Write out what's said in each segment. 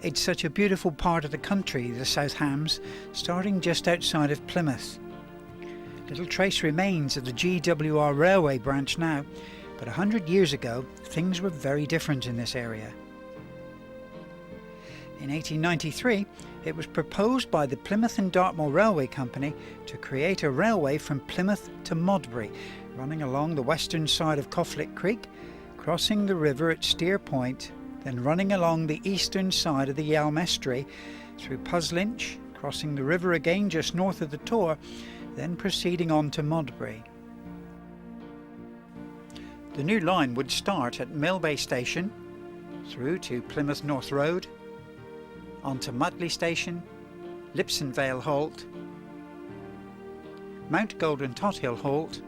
It's such a beautiful part of the country, the South Hams, starting just outside of Plymouth. Little trace remains of the GWR railway branch now, but 100 years ago things were very different in this area. In 1893 it was proposed by the Plymouth and Dartmoor Railway Company to create a railway from Plymouth to Modbury, running along the western side of Cofflet Creek, crossing the river at Steer Point, then running along the eastern side of the Yealm estuary through Puslinch, crossing the river again just north of the Tor, then proceeding on to Modbury. The new line would start at Millbay Station, through to Plymouth North Road, onto Mutley Station, Lipson Vale Halt, Mount Golden Tothill Halt,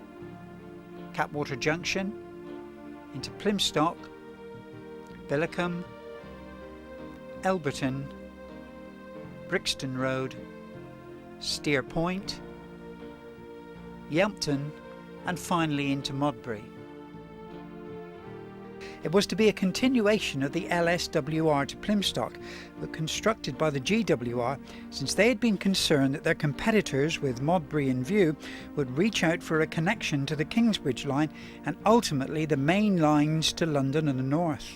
Cattewater Junction, into Plymstock, Billacombe, Elburton, Brixton Road, Steer Point, Yealmpton, and finally into Modbury. It was to be a continuation of the LSWR to Plymstock, but constructed by the GWR, since they had been concerned that their competitors, with Modbury in view, would reach out for a connection to the Kingsbridge line and ultimately the main lines to London and the north.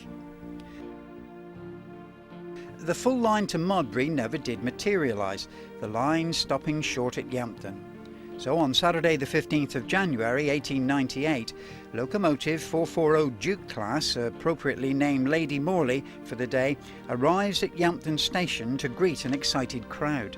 The full line to Modbury never did materialise, the line stopping short at Yealmpton. So on Saturday the 15th of January 1898, locomotive 440 Duke class, appropriately named Lady Morley for the day, arrives at Yealmpton station to greet an excited crowd.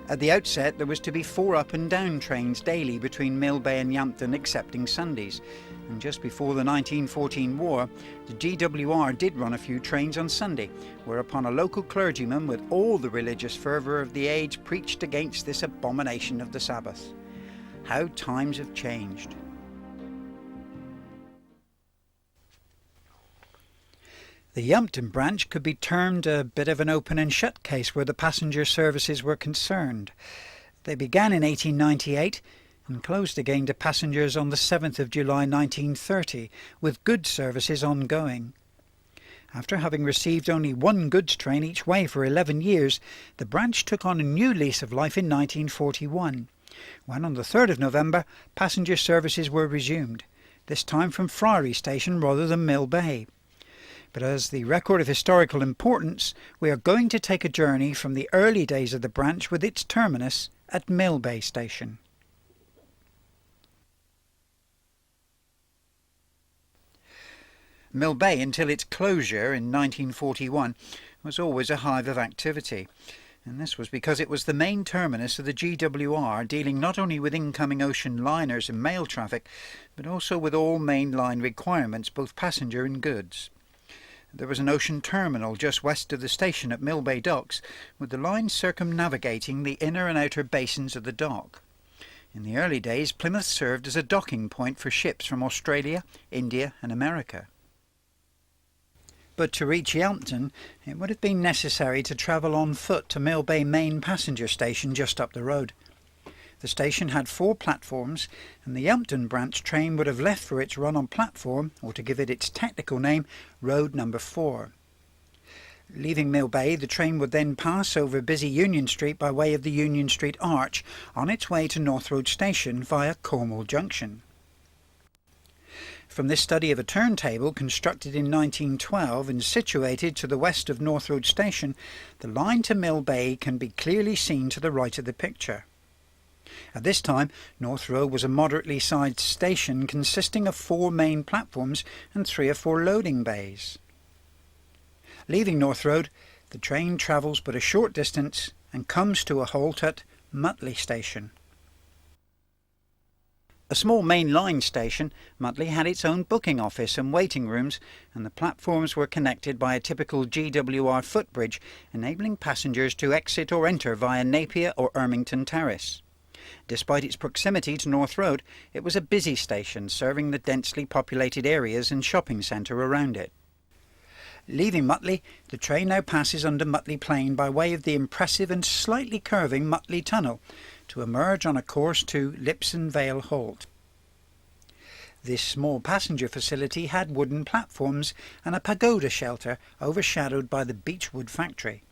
At the outset there was to be 4 up and down trains daily between Millbay and Yealmpton excepting Sundays, and just before the 1914 war the GWR did run a few trains on Sunday, whereupon a local clergyman with all the religious fervour of the age preached against this abomination of the Sabbath. How times have changed. The Yealmpton branch could be termed a bit of an open and shut case where the passenger services were concerned. They began in 1898 and closed again to passengers on the 7th of July 1930, with goods services ongoing. After having received only 1 goods train each way for 11 years, the branch took on a new lease of life in 1941, when on the 3rd of November passenger services were resumed, this time from Ferrers station rather than Millbay. But as the record of historical importance, we are going to take a journey from the early days of the branch with its terminus at Millbay station. Millbay, until its closure in 1941, was always a hive of activity, and this was because it was the main terminus of the GWR, dealing not only with incoming ocean liners and mail traffic, but also with all main line requirements, both passenger and goods. There was an ocean terminal just west of the station at Millbay Docks, with the line circumnavigating the inner and outer basins of the dock. In the early days, Plymouth served as a docking point for ships from Australia, India and America. But to reach Yealmpton, it would have been necessary to travel on foot to Millbay main passenger station just up the road. The station had 4 platforms, and the Yealmpton branch train would have left for its run on platform, or to give it its technical name, road number 4. Leaving Millbay, the train would then pass over busy Union Street by way of the Union Street Arch on its way to North Road Station via Cornwall Junction. From this study of a turntable constructed in 1912 and situated to the west of North Road Station, the line to Millbay can be clearly seen to the right of the picture. At this time, North Road was a moderately sized station consisting of 4 main platforms and 3 or 4 loading bays. Leaving North Road, the train travels but a short distance and comes to a halt at Mutley Station. A small main line station, Mutley had its own booking office and waiting rooms, and the platforms were connected by a typical GWR footbridge, enabling passengers to exit or enter via Napier or Ermington Terrace. Despite its proximity to North Road, it was a busy station serving the densely populated areas and shopping centre around it. Leaving Mutley, the train now passes under Mutley Plain by way of the impressive and slightly curving Mutley Tunnel, to emerge on a course to Lipson Vale Halt. This small passenger facility had wooden platforms and a pagoda shelter overshadowed by the beechwood factory.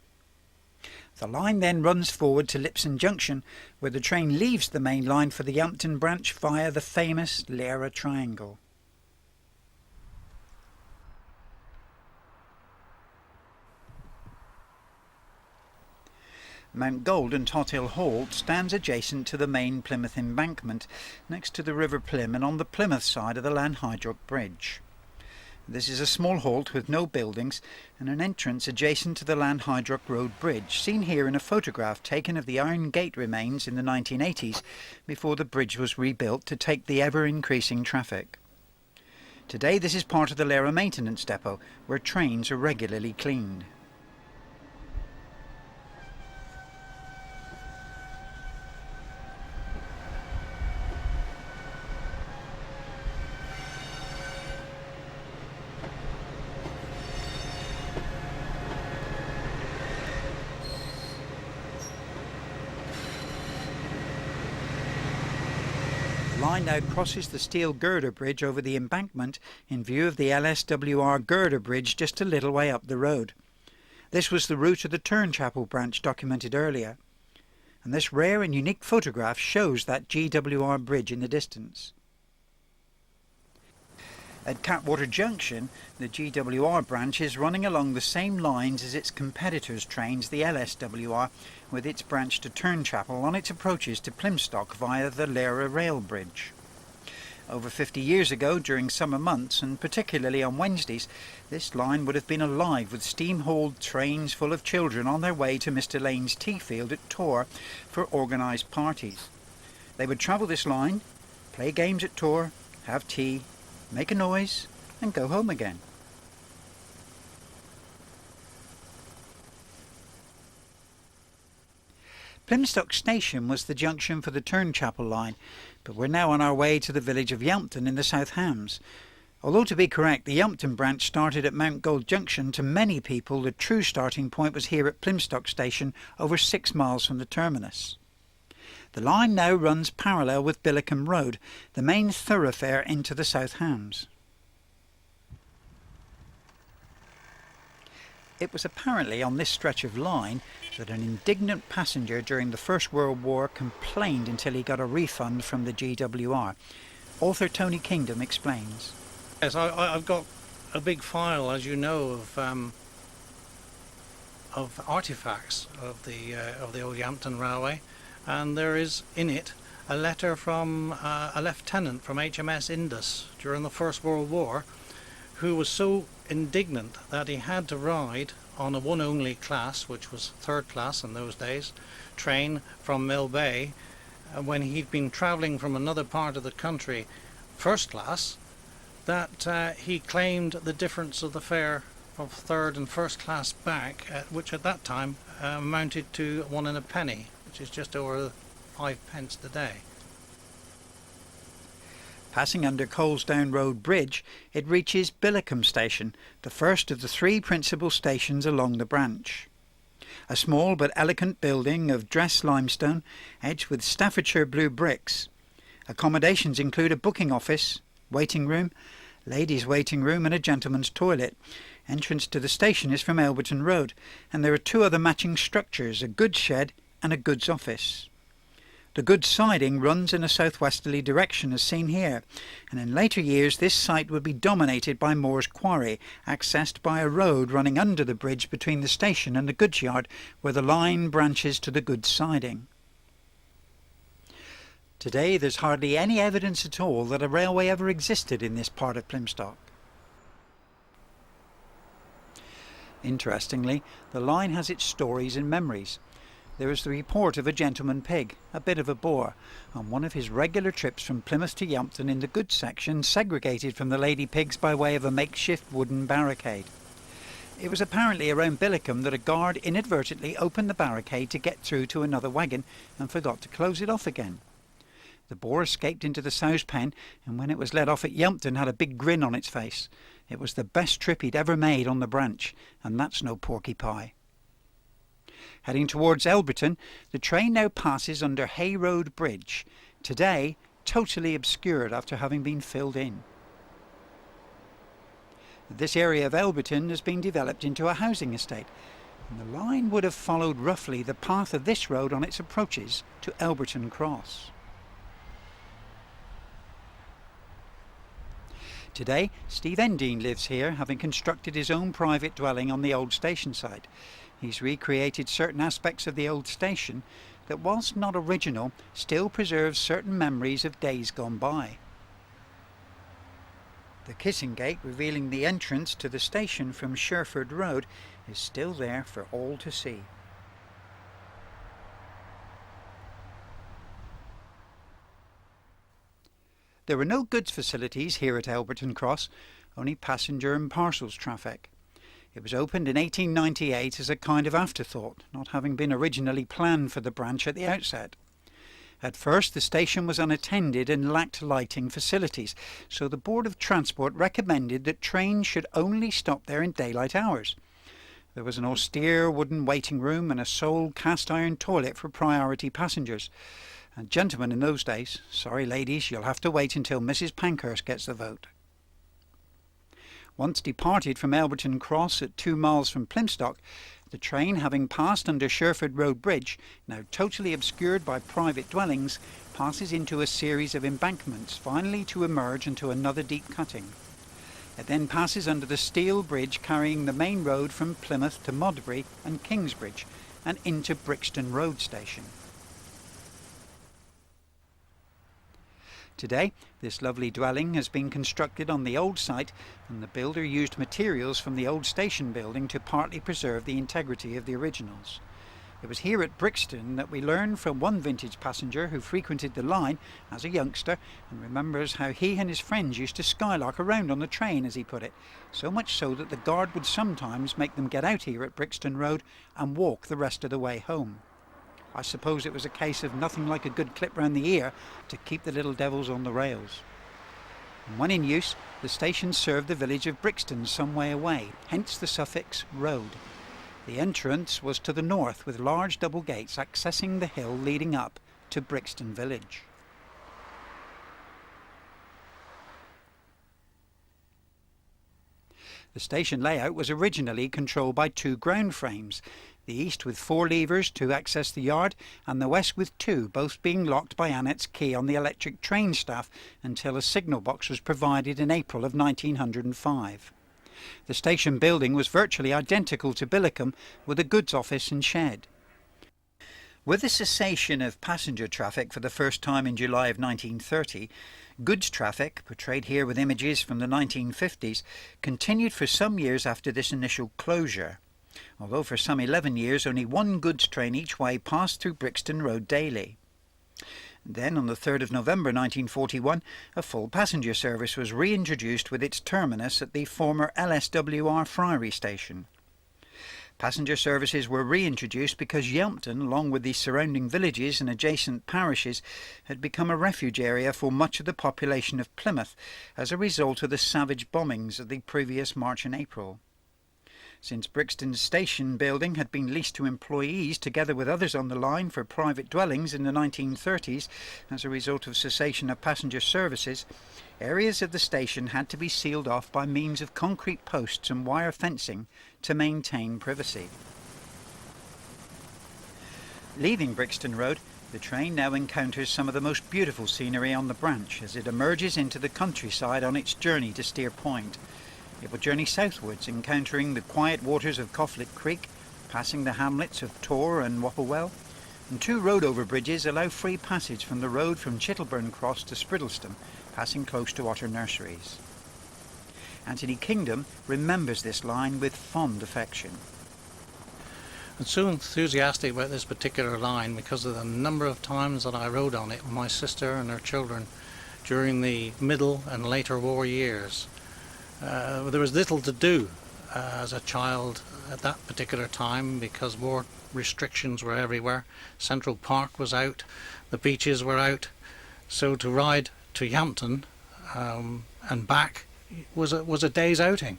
The line then runs forward to Lipson Junction, where the train leaves the main line for the Yealmpton branch via the famous Lera Triangle. Mount Gold and Tothill Halt stands adjacent to the main Plymouth embankment, next to the River Plym and on the Plymouth side of the Lanhydrock Bridge. This is a small halt with no buildings and an entrance adjacent to the Lanhydrock Road Bridge, seen here in a photograph taken of the Iron Gate remains in the 1980s before the bridge was rebuilt to take the ever-increasing traffic. Today this is part of the Lera Maintenance Depot, where trains are regularly cleaned. The line now crosses the steel girder bridge over the embankment in view of the LSWR girder bridge just a little way up the road. This was the route of the Turnchapel branch documented earlier, and this rare and unique photograph shows that GWR bridge in the distance. At Cattewater Junction, the GWR branch is running along the same lines as its competitors' trains, the LSWR, with its branch to Turnchapel on its approaches to Plymstock via the Lera Rail Bridge. Over 50 years ago, during summer months, and particularly on Wednesdays, this line would have been alive with steam-hauled trains full of children on their way to Mr. Lane's tea field at Torr for organised parties. They would travel this line, play games at Torr, have tea, make a noise and go home again. Plymstock Station was the junction for the Turnchapel line, but we're now on our way to the village of Yealmpton in the South Hams. Although to be correct, the Yealmpton branch started at Mount Gold Junction, to many people the true starting point was here at Plymstock Station, over 6 miles from the terminus. The line now runs parallel with Billacombe Road, the main thoroughfare into the South Hams. It was apparently on this stretch of line that an indignant passenger during the First World War complained until he got a refund from the GWR. Author Tony Kingdom explains. Yes, I've got a big file, as you know, of artefacts of the old Yealmpton Railway. And there is in it a letter from a lieutenant from HMS Indus during the First World War, who was so indignant that he had to ride on a one only class, which was third class in those days, train from Millbay, when he'd been travelling from another part of the country first class, that he claimed the difference of the fare of third and first class back, which at that time amounted to 1 and a penny, which is just over 5 pence today. Passing under Colesdown Road Bridge, it reaches Billacombe Station, the first of the 3 principal stations along the branch. A small but elegant building of dressed limestone, edged with Staffordshire blue bricks. Accommodations include a booking office, waiting room, ladies' waiting room and a gentleman's toilet. Entrance to the station is from Elburton Road, and there are 2 other matching structures, a goods shed and a goods office. The goods siding runs in a southwesterly direction as seen here, and in later years this site would be dominated by Moore's Quarry, accessed by a road running under the bridge between the station and the goods yard, where the line branches to the goods siding. Today there's hardly any evidence at all that a railway ever existed in this part of Plymstock. Interestingly, the line has its stories and memories. There is the report of a gentleman pig, a bit of a bore, on one of his regular trips from Plymouth to Yealmpton in the goods section, segregated from the lady pigs by way of a makeshift wooden barricade. It was apparently around Billacombe that a guard inadvertently opened the barricade to get through to another wagon and forgot to close it off again. The boar escaped into the sow's pen, and when it was let off at Yealmpton had a big grin on its face. It was the best trip he'd ever made on the branch, and that's no porky pie. Heading towards Elburton, the train now passes under Hay Road Bridge. Today, totally obscured after having been filled in. This area of Elburton has been developed into a housing estate, and the line would have followed roughly the path of this road on its approaches to Elburton Cross. Today, Steve Endine lives here, having constructed his own private dwelling on the old station site. He's recreated certain aspects of the old station that, whilst not original, still preserves certain memories of days gone by. The kissing gate revealing the entrance to the station from Sherford Road is still there for all to see. There were no goods facilities here at Elburton Cross, only passenger and parcels traffic. It was opened in 1898 as a kind of afterthought, not having been originally planned for the branch at the outset. At first the station was unattended and lacked lighting facilities, so the Board of Transport recommended that trains should only stop there in daylight hours. There was an austere wooden waiting room and a sole cast iron toilet for priority passengers. And gentlemen in those days, sorry ladies, you'll have to wait until Mrs. Pankhurst gets the vote. Once departed from Elburton Cross at 2 miles from Plymstock, the train, having passed under Sherford Road Bridge, now totally obscured by private dwellings, passes into a series of embankments, finally to emerge into another deep cutting. It then passes under the steel bridge carrying the main road from Plymouth to Modbury and Kingsbridge, and into Brixton Road Station. Today, this lovely dwelling has been constructed on the old site, and the builder used materials from the old station building to partly preserve the integrity of the originals. It was here at Brixton that we learned from one vintage passenger who frequented the line as a youngster and remembers how he and his friends used to skylark around on the train, as he put it, so much so that the guard would sometimes make them get out here at Brixton Road and walk the rest of the way home. I suppose it was a case of nothing like a good clip round the ear to keep the little devils on the rails. And when in use, the station served the village of Brixton some way away, hence the suffix road. The entrance was to the north, with large double gates accessing the hill leading up to Brixton village. The station layout was originally controlled by 2 ground frames, the east with 4 levers to access the yard and the west with 2, both being locked by Annette's key on the electric train staff until a signal box was provided in April of 1905. The station building was virtually identical to Billacombe, with a goods office and shed. With the cessation of passenger traffic for the first time in July of 1930, goods traffic, portrayed here with images from the 1950s, continued for some years after this initial closure, although for some 11 years only 1 goods train each way passed through Brixton Road daily. Then, on the 3rd of November 1941, a full passenger service was reintroduced with its terminus at the former LSWR Friary station. Passenger services were reintroduced because Yealmpton, along with the surrounding villages and adjacent parishes, had become a refuge area for much of the population of Plymouth as a result of the savage bombings of the previous March and April. Since Brixton's station building had been leased to employees together with others on the line for private dwellings in the 1930s as a result of cessation of passenger services, areas of the station had to be sealed off by means of concrete posts and wire fencing to maintain privacy. Leaving Brixton Road, the train now encounters some of the most beautiful scenery on the branch as it emerges into the countryside on its journey to Steer Point. It will journey southwards, encountering the quiet waters of Coughlin Creek, passing the hamlets of Tor and Wapplewell, and 2 road overbridges allow free passage from the road from Chittleburn Cross to Spridleston, passing close to Otter Nurseries. Anthony Kingdom remembers this line with fond affection. I'm so enthusiastic about this particular line because of the number of times that I rode on it with my sister and her children during the middle and later war years. There was little to do as a child at that particular time because war restrictions were everywhere. Central Park was out, the beaches were out, so to ride to Yealmpton and back was a day's outing.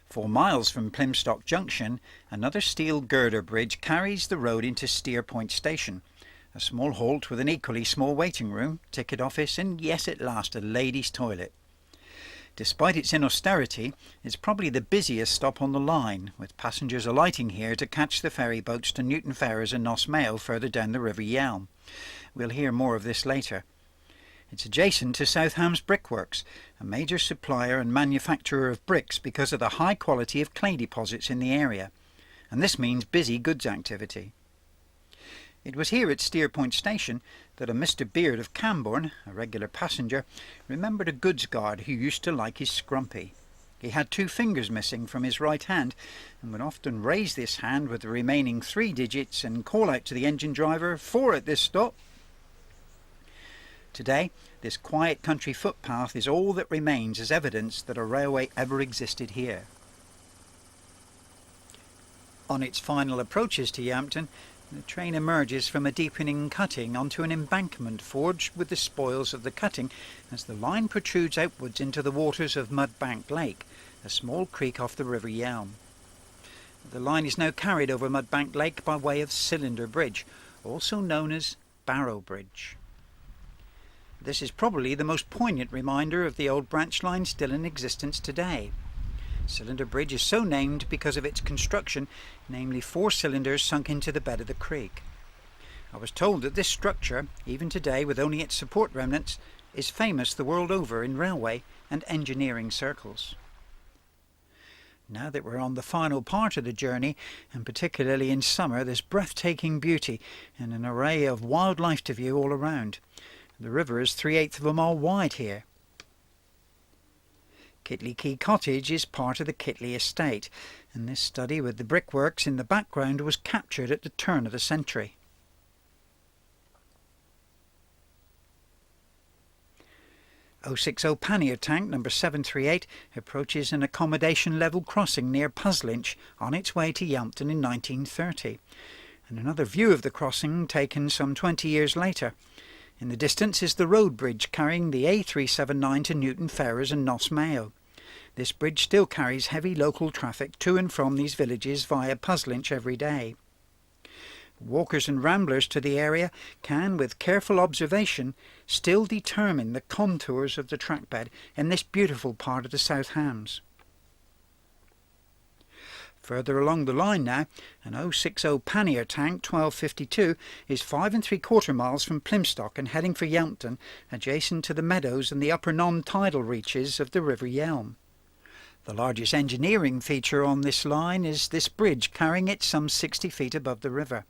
4 miles from Plymstock Junction, another steel girder bridge carries the road into Steer Point Station, A small halt with an equally small waiting room, ticket office, and yes, at last, a ladies' toilet. Despite its inausterity, it's probably the busiest stop on the line, with passengers alighting here to catch the ferry boats to Newton Ferrers and Mayo further down the River Yealm. We'll hear more of this later. It's adjacent to Southam's Brickworks, a major supplier and manufacturer of bricks because of the high quality of clay deposits in the area, and this means busy goods activity. It was here at Steerpoint Station that a Mr. Beard of Camborne, a regular passenger, remembered a goods guard who used to like his scrumpy. He had 2 fingers missing from his right hand and would often raise this hand with the remaining 3 digits and call out to the engine driver, "4 at this stop." Today, this quiet country footpath is all that remains as evidence that a railway ever existed here. On its final approaches to Yealmpton, the train emerges from a deepening cutting onto an embankment forged with the spoils of the cutting as the line protrudes outwards into the waters of Mudbank Lake, a small creek off the River Yealm. The line is now carried over Mudbank Lake by way of Cylinder Bridge, also known as Barrow Bridge. This is probably the most poignant reminder of the old branch line still in existence today. Cylinder Bridge is so named because of its construction, namely 4 cylinders sunk into the bed of the creek. I was told that this structure, even today with only its support remnants, is famous the world over in railway and engineering circles. Now that we're on the final part of the journey, and particularly in summer, there's breathtaking beauty and an array of wildlife to view all around. The river is 3/8 of a mile wide here. Kitley Quay Cottage is part of the Kitley estate, and this study with the brickworks in the background was captured at the turn of the century. O60 Pannier Tank number 738 approaches an accommodation level crossing near Puslinch on its way to Yealmpton in 1930, and another view of the crossing taken some 20 years later. In the distance is the road bridge carrying the A379 to Newton Ferrers and Mayo. This bridge still carries heavy local traffic to and from these villages via Puslinch every day. Walkers and ramblers to the area can, with careful observation, still determine the contours of the trackbed in this beautiful part of the South Hams. Further along the line now, an O60 Pannier Tank 1252 is 5 3/4 miles from Plymstock and heading for Yealmpton, adjacent to the meadows and the upper non-tidal reaches of the River Yealm. The largest engineering feature on this line is this bridge carrying it some 60 feet above the river.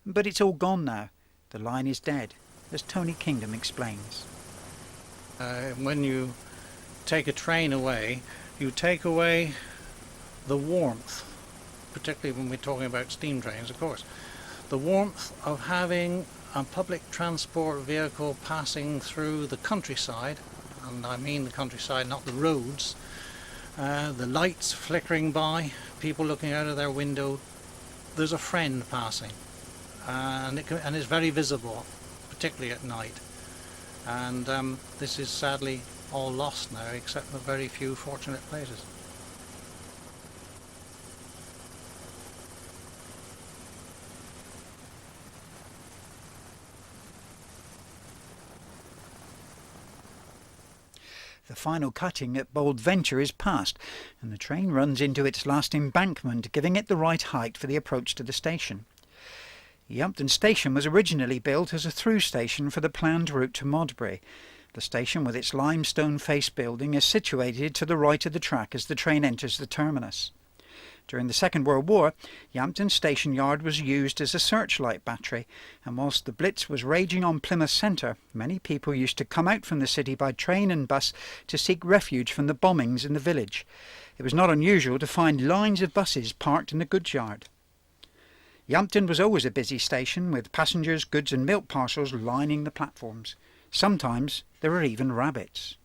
But it's all gone now. The line is dead, as Tony Kingdom explains. When you take a train away, you take away the warmth, particularly when we're talking about steam trains, of course, the warmth of having a public transport vehicle passing through the countryside, and I mean the countryside, not the roads, the lights flickering by, people looking out of their window. There's a friend passing, and it's very visible, particularly at night. And this is sadly all lost now, except for very few fortunate places. The final cutting at Bold Venture is past, and the train runs into its last embankment, giving it the right height for the approach to the station. Yealmpton Station was originally built as a through station for the planned route to Modbury. The station, with its limestone face building, is situated to the right of the track as the train enters the terminus. During the Second World War, Yealmpton Station Yard was used as a searchlight battery, and whilst the Blitz was raging on Plymouth Centre, many people used to come out from the city by train and bus to seek refuge from the bombings in the village. It was not unusual to find lines of buses parked in the goods yard. Yealmpton was always a busy station, with passengers, goods and milk parcels lining the platforms. Sometimes there were even rabbits.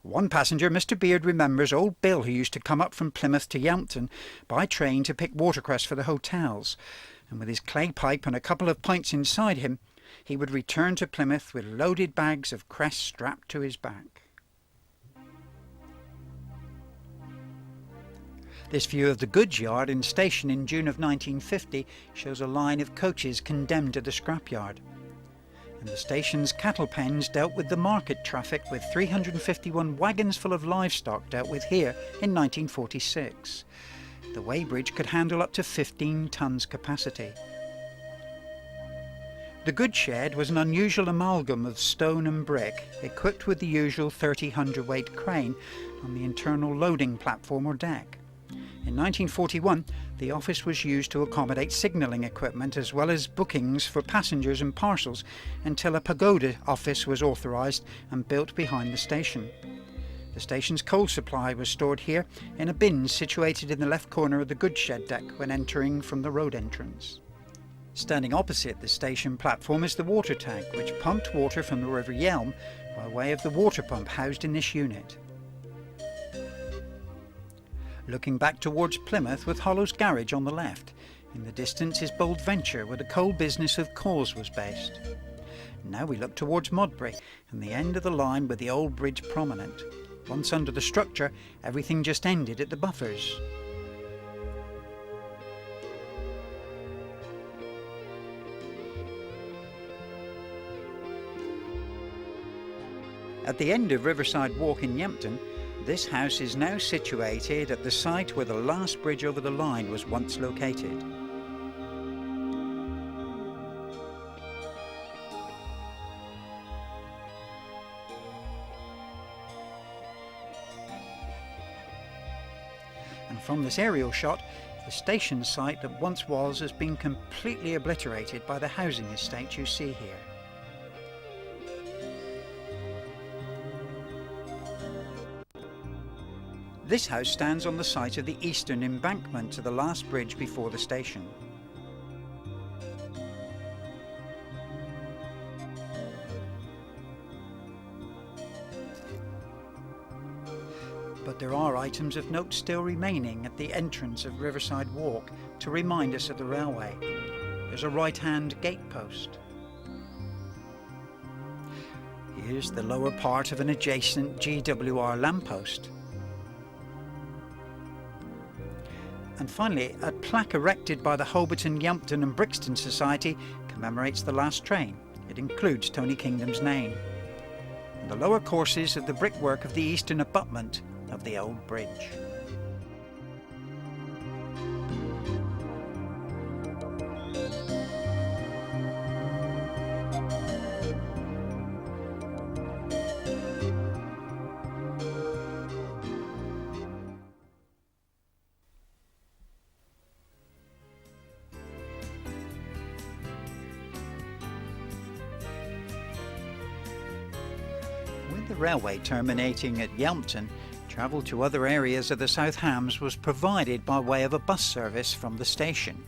One passenger, Mr. Beard, remembers old Bill, who used to come up from Plymouth to Yealmpton by train to pick watercress for the hotels, and with his clay pipe and a couple of pints inside him, he would return to Plymouth with loaded bags of cress strapped to his back. This view of the goods yard and station in June of 1950 shows a line of coaches condemned to the scrapyard. And the station's cattle pens dealt with the market traffic, with 351 wagons full of livestock dealt with here in 1946. The weighbridge could handle up to 15 tons capacity. The goods shed was an unusual amalgam of stone and brick, equipped with the usual 30 hundredweight crane on the internal loading platform or deck. In 1941, the office was used to accommodate signalling equipment as well as bookings for passengers and parcels, until a pagoda office was authorised and built behind the station. The station's coal supply was stored here in a bin situated in the left corner of the goods shed deck when entering from the road entrance. Standing opposite the station platform is the water tank, which pumped water from the River Yealm by way of the water pump housed in this unit. Looking back towards Plymouth, with Hollow's Garage on the left. In the distance is Bold Venture, where the coal business of Cawes was based. Now we look towards Modbury and the end of the line with the old bridge prominent. Once under the structure, everything just ended at the buffers. At the end of Riverside Walk in Yealmpton, this house is now situated at the site where the last bridge over the line was once located. And from this aerial shot, the station site that once was has been completely obliterated by the housing estate you see here. This house stands on the site of the eastern embankment to the last bridge before the station. But there are items of note still remaining at the entrance of Riverside Walk to remind us of the railway. There's a right-hand gate post. Here's the lower part of an adjacent GWR lamppost. And finally, a plaque erected by the Yealmpton and Brixton Society commemorates the last train. It includes Tony Kingdom's name. And the lower courses of the brickwork of the eastern abutment of the old bridge. With the railway terminating at Yealmpton, travel to other areas of the South Hams was provided by way of a bus service from the station.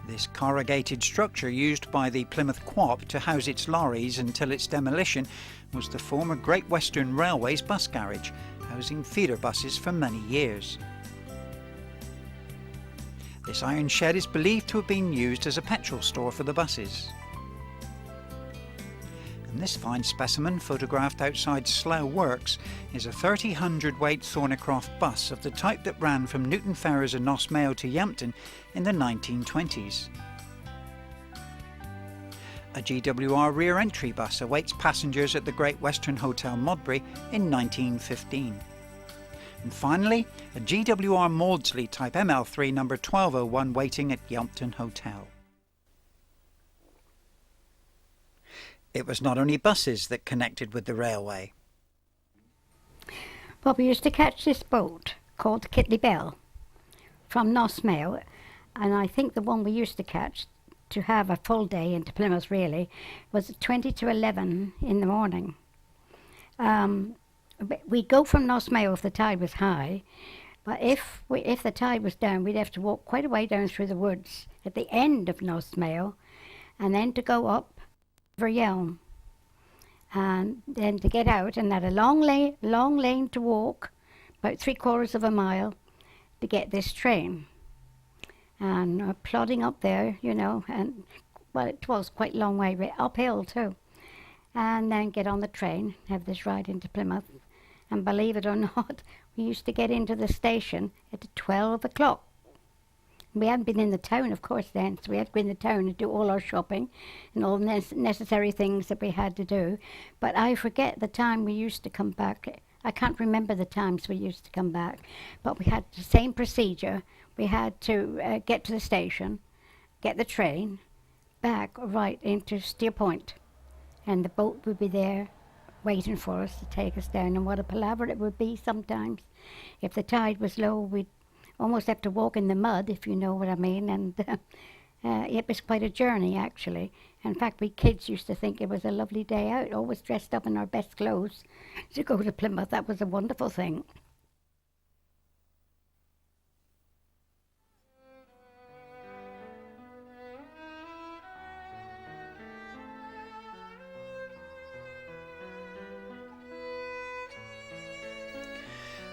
This corrugated structure used by the Plymouth Co-op to house its lorries until its demolition was the former Great Western Railways bus garage, housing feeder buses for many years. This iron shed is believed to have been used as a petrol store for the buses. And this fine specimen, photographed outside Slough Works, is a 30 hundredweight Thornycroft bus of the type that ran from Newton Ferrers and Mayo to Yealmpton in the 1920s. A GWR rear entry bus awaits passengers at the Great Western Hotel Modbury in 1915. And finally, a GWR Maudsley Type ML3 number 1201 waiting at Yealmpton Hotel. It was not only buses that connected with the railway. Well, we used to catch this boat called the Kitley Bell from Mayo, and I think the one we used to catch to have a full day into Plymouth really was 20 to 11 in the morning. We'd go from Mayo if the tide was high, but if the tide was down, we'd have to walk quite a way down through the woods at the end of Mayo, and then to go up River Yealm, and then to get out, and had a long lane to walk, about 3/4 of a mile, to get this train. And plodding up there, you know, and well, it was quite a long way, uphill too. and then get on the train, have this ride into Plymouth. And believe it or not, we used to get into the station at 12 o'clock. We hadn't been in the town, of course, then, so we had to go in the town and do all our shopping and all the necessary things that we had to do. But I forget the time we used to come back. I can't remember the times we used to come back, but we had the same procedure. We had to get to the station, get the train, back right into Steer Point, and the boat would be there waiting for us to take us down. And what a palaver it would be sometimes. If the tide was low, we'd almost have to walk in the mud, if you know what I mean, and it was quite a journey, actually. In fact, we kids used to think it was a lovely day out, always dressed up in our best clothes to go to Plymouth. That was a wonderful thing.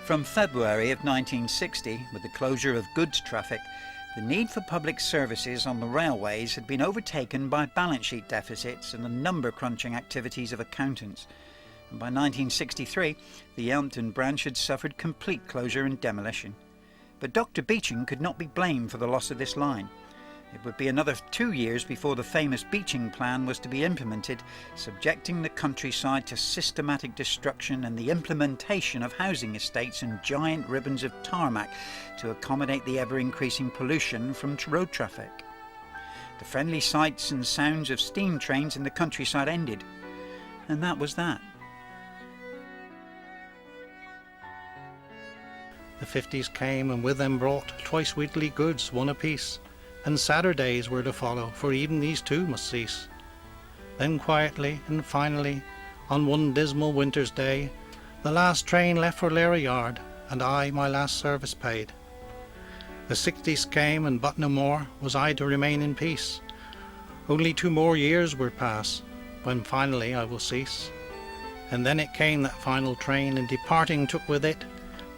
From February of 1960, with the closure of goods traffic, the need for public services on the railways had been overtaken by balance sheet deficits and the number-crunching activities of accountants. And by 1963, the Yealmpton branch had suffered complete closure and demolition. But Dr. Beeching could not be blamed for the loss of this line. It would be another 2 years before the famous Beeching Plan was to be implemented, subjecting the countryside to systematic destruction and the implementation of housing estates and giant ribbons of tarmac to accommodate the ever-increasing pollution from road traffic. The friendly sights and sounds of steam trains in the countryside ended, and that was that. The 50s came, and with them brought twice weekly goods, one apiece. And sadder days were to follow, for even these too must cease. Then quietly and finally, on one dismal winter's day, the last train left for Lara Yard, and I my last service paid. The 60s came, and but no more was I to remain in peace. Only 2 more years would pass, when finally I will cease. And then it came, that final train, and departing took with it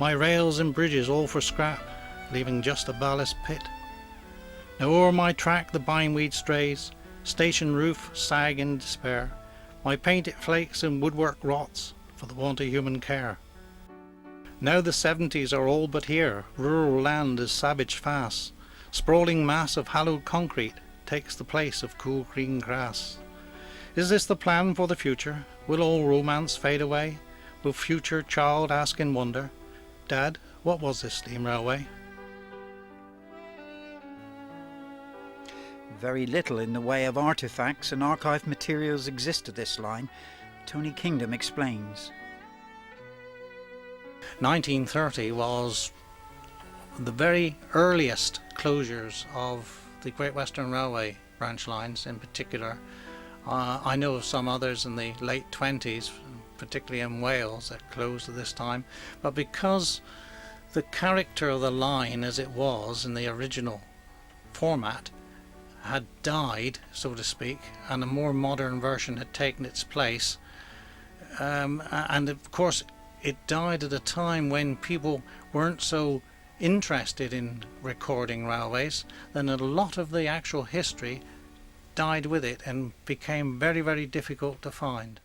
my rails and bridges all for scrap, leaving just a ballast pit. Now o'er my track the bindweed strays, station roof sag in despair, my paint it flakes and woodwork rots for the want of human care. Now the 70s are all but here, rural land is savage fast, sprawling mass of hallowed concrete takes the place of cool green grass. Is this the plan for the future? Will all romance fade away? Will future child ask in wonder, Dad, what was this steam railway? Very little in the way of artefacts and archive materials exist of this line. Tony Kingdom explains. 1930 was the very earliest closures of the Great Western Railway branch lines in particular. I know of some others in the late 20s, particularly in Wales, that closed at this time. But because the character of the line as it was in the original format had died, so to speak, and a more modern version had taken its place, and of course it died at a time when people weren't so interested in recording railways, then a lot of the actual history died with it and became very, very difficult to find.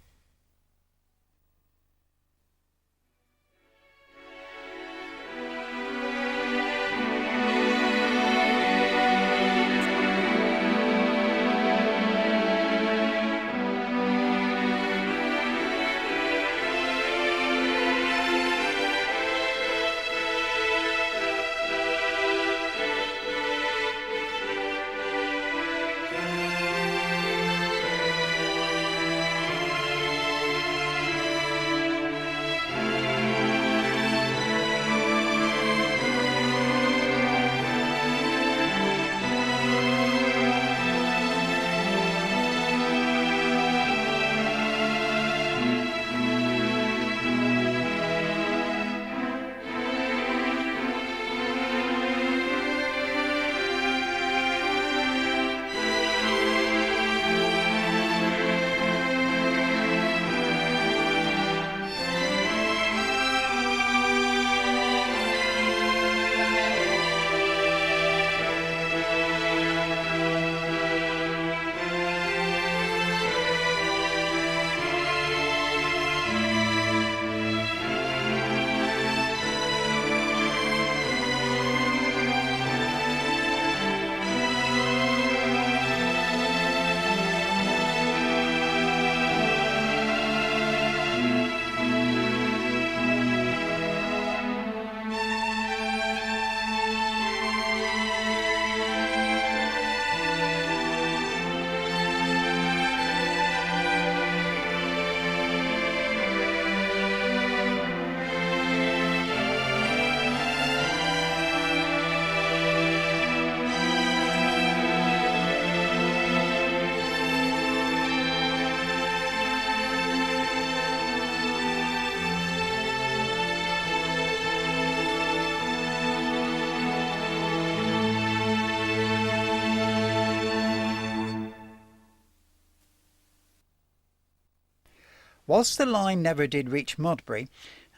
Whilst the line never did reach Modbury,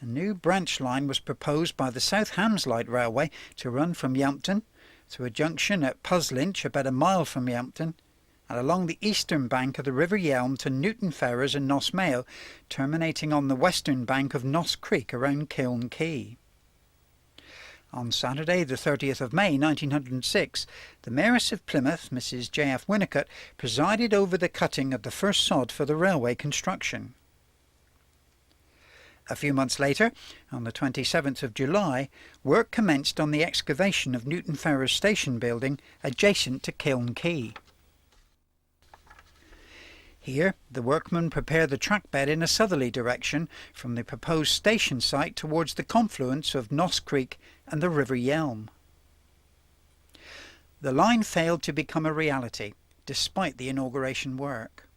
a new branch line was proposed by the South Hams Light Railway to run from Yealmpton to a junction at Puslinch about a mile from Yealmpton, and along the eastern bank of the River Yelm to Newton Ferrers and Noss Mayo, terminating on the western bank of Noss Creek around Kiln Quay. On Saturday the 30th of May 1906, the Mayoress of Plymouth, Mrs J.F. Winnicott, presided over the cutting of the first sod for the railway construction. A few months later, on the 27th of July, work commenced on the excavation of Newton Ferrers station building adjacent to Kiln Quay. Here, the workmen prepared the trackbed in a southerly direction from the proposed station site towards the confluence of Noss Creek and the River Yelm. The line failed to become a reality, despite the inauguration work.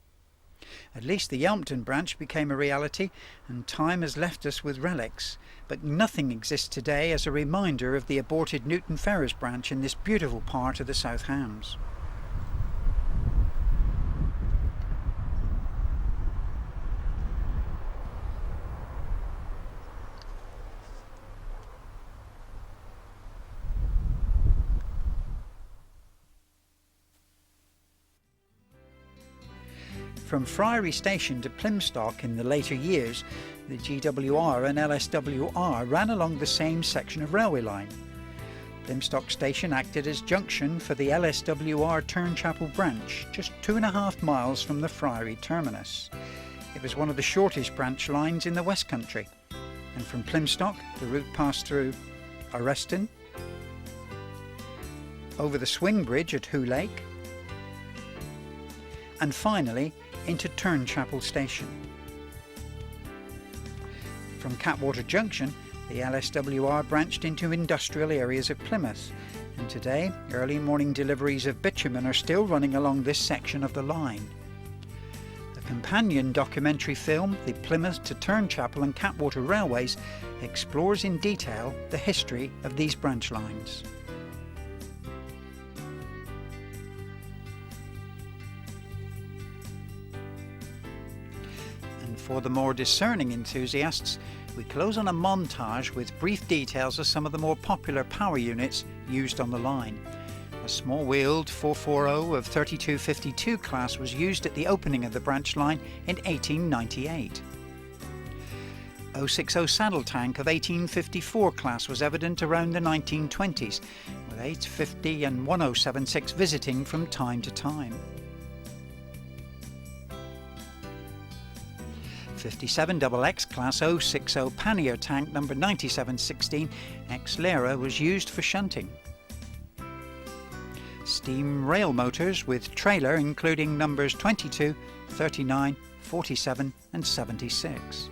At least the Yealmpton branch became a reality, and time has left us with relics, but nothing exists today as a reminder of the aborted Newton Ferrers branch in this beautiful part of the South Hams. From Friary Station to Plymstock in the later years, the GWR and LSWR ran along the same section of railway line. Plymstock Station acted as junction for the LSWR Turnchapel branch, just 2.5 miles from the Friary terminus. It was one of the shortest branch lines in the West Country, and from Plymstock the route passed through Arisen, over the swing bridge at Hoo Lake, and finally into Turnchapel Station. From Cattewater Junction, the LSWR branched into industrial areas of Plymouth, and today early morning deliveries of bitumen are still running along this section of the line. The companion documentary film, The Plymouth to Turnchapel and Cattewater Railways, explores in detail the history of these branch lines. For the more discerning enthusiasts, we close on a montage with brief details of some of the more popular power units used on the line. A small-wheeled 440 of 3252 class was used at the opening of the branch line in 1898. 060 saddle tank of 1854 class was evident around the 1920s, with 850 and 1076 visiting from time to time. 57 XX class 060 pannier tank number 9716 ex-Lera was used for shunting. Steam rail motors with trailer including numbers 22, 39, 47 and 76.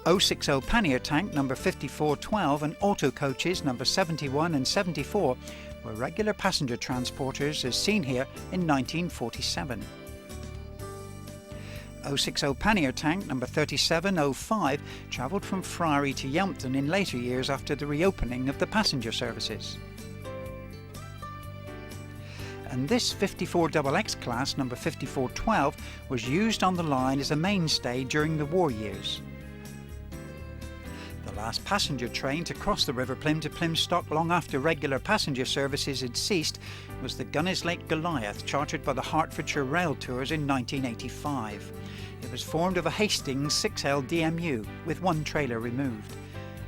060 pannier tank number 5412 and auto coaches number 71 and 74 were regular passenger transporters as seen here in 1947. 060 pannier tank number 3705 travelled from Friary to Yealmpton in later years after the reopening of the passenger services. And this 54XX class number 5412 was used on the line as a mainstay during the war years. The last passenger train to cross the River Plym to Plymstock long after regular passenger services had ceased was the Gunnislake Goliath, chartered by the Hertfordshire Rail Tours in 1985. It was formed of a Hastings 6L DMU with one trailer removed.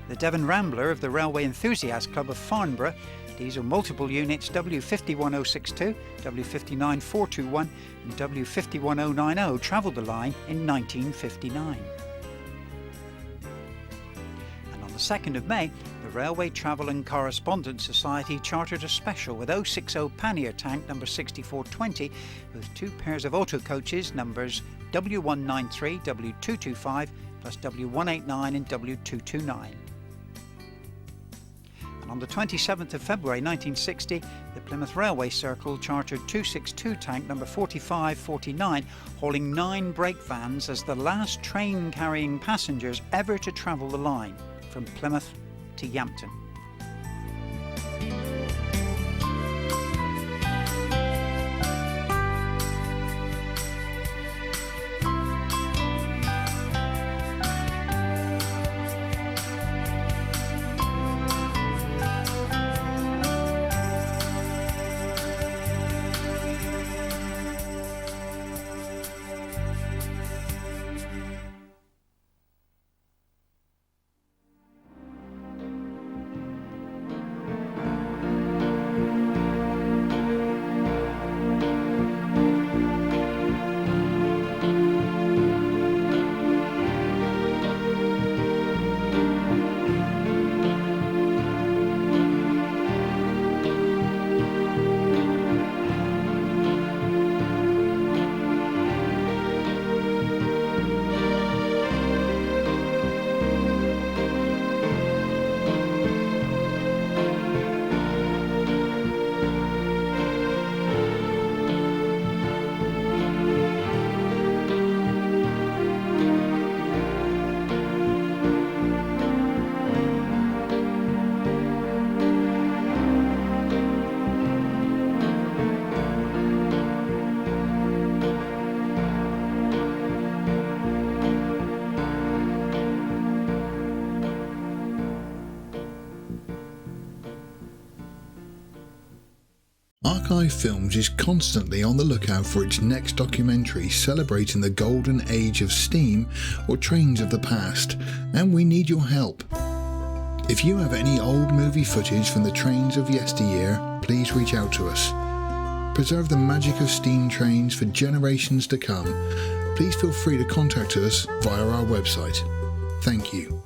The Devon Rambler of the Railway Enthusiast Club of Farnborough, diesel multiple units W51062, W59421 and W51090 travelled the line in 1959. And on the 2nd of May, the Railway Travel and Correspondence Society chartered a special with 060 pannier tank number 6420 with two pairs of auto coaches numbers W193, W225 plus W189 and W229. And on the 27th of February 1960, the Plymouth Railway Circle chartered 262 tank number 4549, hauling 9 brake vans as the last train carrying passengers ever to travel the line from Plymouth to Yealmpton. Archive Films is constantly on the lookout for its next documentary celebrating the golden age of steam or trains of the past, and we need your help. If you have any old movie footage from the trains of yesteryear, please reach out to us. Preserve the magic of steam trains for generations to come. Please feel free to contact us via our website. Thank you.